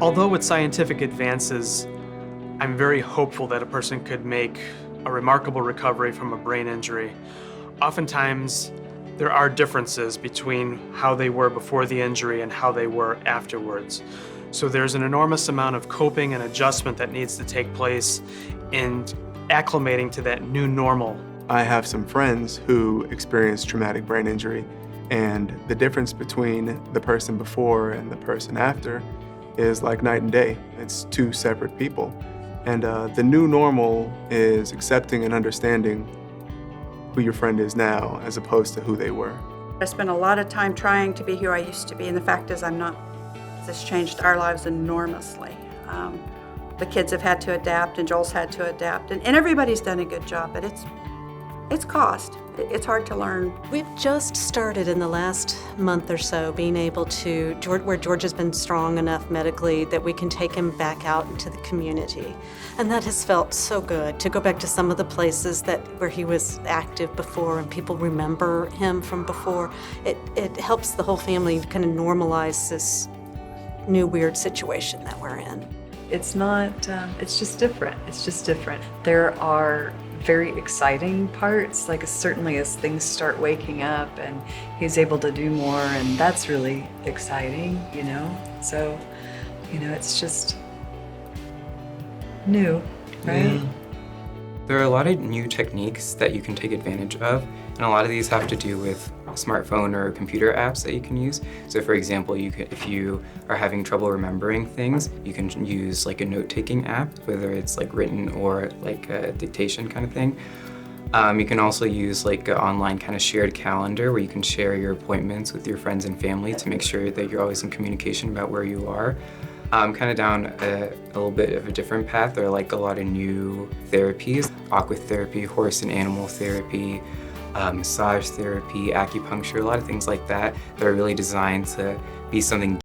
Although with scientific advances, I'm very hopeful that a person could make a remarkable recovery from a brain injury. Oftentimes, there are differences between how they were before the injury and how they were afterwards. So there's an enormous amount of coping and adjustment that needs to take place in acclimating to that new normal. I have some friends who experienced traumatic brain injury, and the difference between the person before and the person after is like night and day. It's two separate people. And the new normal is accepting and understanding who your friend is now as opposed to who they were. I spent a lot of time trying to be who I used to be, and the fact is I'm not. This changed our lives enormously. The kids have had to adapt, and Joel's had to adapt, and everybody's done a good job, but it's cost. It's hard to learn. We've just started in the last month or so being able to, where George has been strong enough medically that we can take him back out into the community. And that has felt so good to go back to some of the places where he was active before and people remember him from before. It helps the whole family kind of normalize this new weird situation that we're in. It's not, it's just different. It's just different. There are very exciting parts, like certainly as things start waking up and he's able to do more, and that's really exciting, you know? So, you know, it's just new, right? There are a lot of new techniques that you can take advantage of, and a lot of these have to do with smartphone or computer apps that you can use. So for example, if you are having trouble remembering things, you can use like a note-taking app, whether it's like written or like a dictation kind of thing. You can also use like an online kind of shared calendar where you can share your appointments with your friends and family to make sure that you're always in communication about where you are. Kind of down a little bit of a different path. There are like a lot of new therapies, aqua therapy, horse and animal therapy, massage therapy, acupuncture, a lot of things like that that are really designed to be something